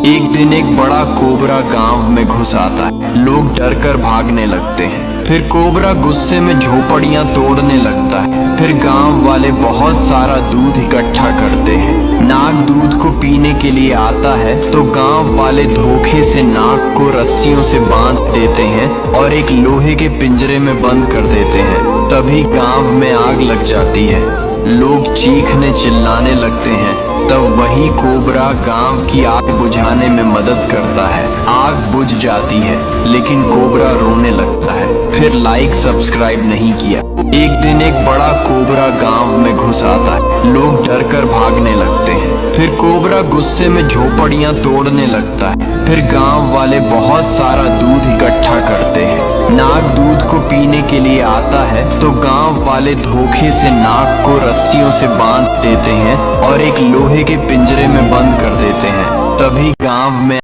एक दिन एक बड़ा कोबरा गांव में घुस आता है। लोग डर कर भागने लगते हैं। फिर कोबरा गुस्से में झोपड़ियां तोड़ने लगता है। फिर गांव वाले बहुत सारा दूध इकट्ठा करते हैं। नाग दूध को पीने के लिए आता है तो गांव वाले धोखे से नाग को रस्सियों से बांध देते हैं और एक लोहे के पिंजरे में बंद कर देते हैं। तभी गांव में आग लग जाती है। लोग चीखने चिल्लाने लगते हैं। तब वही कोबरा गांव की आग बुझाने में मदद करता है। आग बुझ जाती है लेकिन कोबरा रोने लगता है। फिर लाइक सब्सक्राइब नहीं किया। एक दिन एक बड़ा कोबरा गांव में घुस आता है। लोग डर कर भागने लगते हैं। फिर कोबरा गुस्से में झोपड़ियां तोड़ने लगता है। फिर गांव वाले बहुत सारा दूध इकट्ठा करते हैं। नाग दूध को पीने के लिए आता है तो गांव वाले धोखे से नाग को रस्सियों से बांध देते हैं और एक लोहे के पिंजरे में बंद कर देते हैं। तभी गांव में